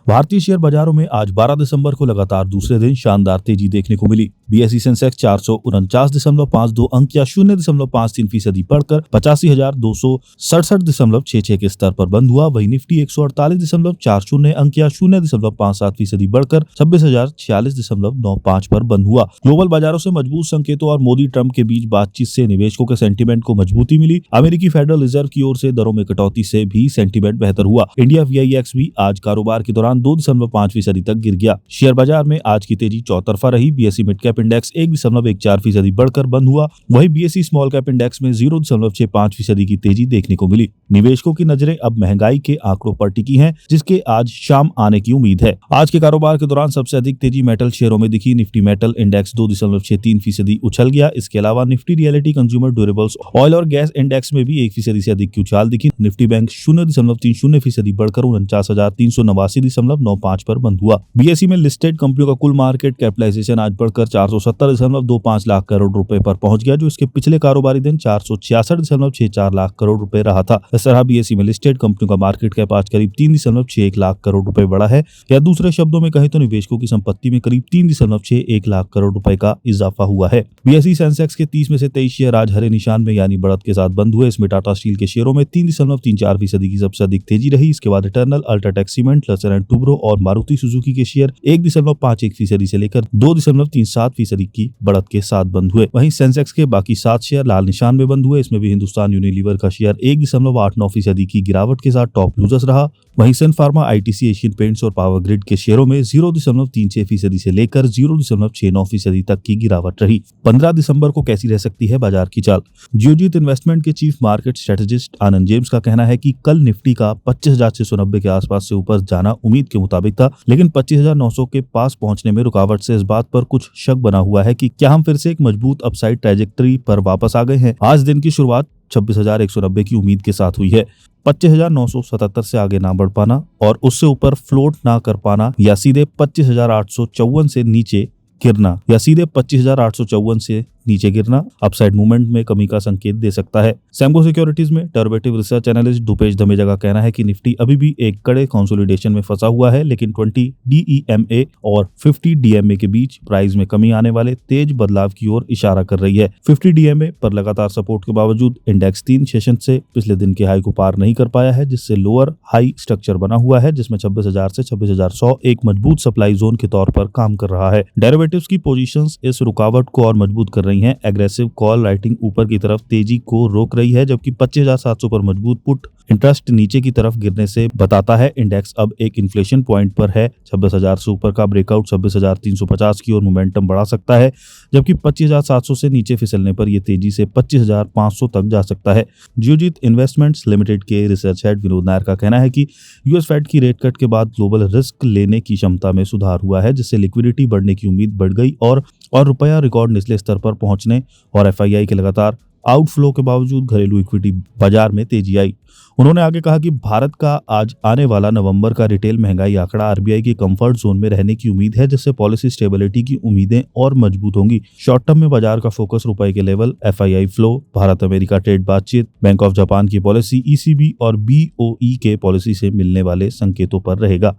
भारतीय शेयर बाजारों में आज 12 दिसंबर को लगातार दूसरे दिन शानदार तेजी देखने को मिली। बीएसई सेंसेक्स 449.52 अंक या 0.53% बढ़कर 85,267.66 के स्तर पर बंद हुआ। वहीं निफ्टी 148.40 अंक या 0.57% बढ़कर 26,046.95 पर बंद हुआ। ग्लोबल बाजारों से मजबूत संकेतों और मोदी ट्रंप के बीच बातचीत से निवेशकों के सेंटीमेंट को मजबूती मिली। अमेरिकी फेडरल रिजर्व की ओर से दरों में कटौती से भी सेंटीमेंट बेहतर हुआ। इंडिया VIX भी आज कारोबार के दौरान 2.5% तक गिर गया। शेयर बाजार में आज की तेजी चौतरफा रही। बीएसई मिड कैप इंडेक्स 1.14% बढ़कर बंद हुआ। वहीं बीएसई स्मॉल कैप इंडेक्स में 0.65% की तेजी देखने को मिली। निवेशकों की नजरें अब महंगाई के आंकड़ों पर टिकी हैं, जिसके आज शाम आने की उम्मीद है। आज के कारोबार के दौरान सबसे अधिक तेजी मेटल शेयरों में दिखी। निफ्टी मेटल इंडेक्स 2.63% उछल गया। इसके अलावा Nifty reality consumer durables oil और गैस इंडेक्स में भी 1% से अधिक की उछाल दिखी। निफ्टी बैंक 0.30% बढ़कर 49,389.95 पर बंद हुआ। बीएसई में लिस्टेड कंपनियों का कुल मार्केट कैपिटलाइजेशन आज बढ़कर 470.25 लाख करोड़ रुपए पर पहुंच गया, जो इसके पिछले कारोबारी दिन 466.64 लाख करोड़ रुपए रहा था। इस तरह बीएसई में लिस्टेड कंपनियों का मार्केट कैप आज करीब 3.61 लाख करोड़ रुपए बढ़ा है, या दूसरे शब्दों में कहें तो निवेशकों की संपत्ति में करीब 3.61 लाख करोड़ रुपए का इजाफा हुआ है। बीएसई सेंसेक्स के 30 में से 23 शेयर आज हरे निशान में यानी बढ़त के साथ बंद हुए। इसमें टाटा स्टील के शेयरों में 3.34% की सबसे अधिक तेजी रही। इसके बाद Eternal, UltraTech cement, Larsen and Toubro और मारुति सुजुकी के शेयर 1.51% से लेकर 2.37% की बढ़त के साथ बंद हुए। वहीं सेंसेक्स के बाकी 7 शेयर लाल निशान में बंद हुए। इसमें भी हिंदुस्तान यूनिलीवर का शेयर 1.89% की गिरावट के साथ टॉप लूजर्स रहा। वहीं सन फार्मा, आईटीसी, एशियन पेंट्स और पावर ग्रिड के शेयरों में 0.36% से लेकर 0.69% तक की गिरावट रही। 15 दिसंबर को कैसी रह सकती है बाजार की चाल? जियोजीत इन्वेस्टमेंट के चीफ मार्केट स्ट्रेटेजिस्ट आनंद जेम्स का कहना है कि कल निफ्टी का 25,690 के आसपास से ऊपर जाना उम्मीद के मुताबिक था, लेकिन 25,900 के पास पहुंचने में रुकावट से इस बात पर कुछ शक बना हुआ है कि क्या हम फिर से एक मजबूत अपसाइड ट्रैजेक्टरी पर वापस आ गए हैं। आज दिन की शुरुआत 26,190 की उम्मीद के साथ हुई है। 25,977 से आगे ना बढ़ पाना और उससे ऊपर फ्लोट ना कर पाना, या सीधे 25,854 से नीचे गिरना, या सीधे 25,854 से नीचे गिरना अपसाइड मूवमेंट में कमी का संकेत दे सकता है। सैम्को सिक्योरिटीज में डेरिवेटिव रिसर्च एनालिस्ट दुपेश धमेजा का कहना है कि निफ्टी अभी भी एक कड़े कंसोलिडेशन में फंसा हुआ है, लेकिन 20 DEMA और 50 DMA के बीच प्राइस में कमी आने वाले तेज बदलाव की ओर इशारा कर रही है। 50 DMA पर लगातार सपोर्ट के बावजूद इंडेक्स 3 सेशन से पिछले दिन के हाई को पार नहीं कर पाया है, जिससे लोअर हाई स्ट्रक्चर बना हुआ है, जिसमें 26,000 से 26,100 एक मजबूत सप्लाई जोन के तौर पर काम कर रहा है। डेरिवेटिव्स की पोजीशंस इस रुकावट को और मजबूत कर रही हैं। एग्रेसिव कॉल राइटिंग ऊपर की तरफ तेजी को रोक रही है, जबकि 25,700 पर मजबूत पुट इंटरेस्ट नीचे की तरफ गिरने से बताता है इंडेक्स अब एक इन्फ्लेशन पॉइंट पर है। 26,000 से ऊपर का ब्रेकआउट 26,350 की ओर मोमेंटम बढ़ा सकता है, जबकि 25,700 से नीचे फिसलने पर यह तेजी से 25,500 तक जा सकता है। जियोजीत इन्वेस्टमेंट्स लिमिटेड के रिसर्च हेड विनोद नायर का कहना है कि यूएस फेड की रेट कट के बाद ग्लोबल रिस्क लेने की क्षमता में सुधार हुआ है, जिससे लिक्विडिटी बढ़ने की उम्मीद बढ़ गई और रुपया रिकॉर्ड निचले स्तर पर पहुंचने और एफआईआई के लगातार आउटफ्लो के बावजूद घरेलू इक्विटी बाजार में तेजी आई। उन्होंने आगे कहा कि भारत का आज आने वाला नवंबर का रिटेल महंगाई आंकड़ा आरबीआई के कंफर्ट जोन में रहने की उम्मीद है, जिससे पॉलिसी स्टेबिलिटी की उम्मीदें और मजबूत होंगी। शॉर्ट टर्म में बाजार का फोकस रुपए के level, FII flow, Bharat America trade बातचीत, बैंक ऑफ जापान की पॉलिसी, ईसीबी और बीओई के पॉलिसी से मिलने वाले संकेतों पर रहेगा।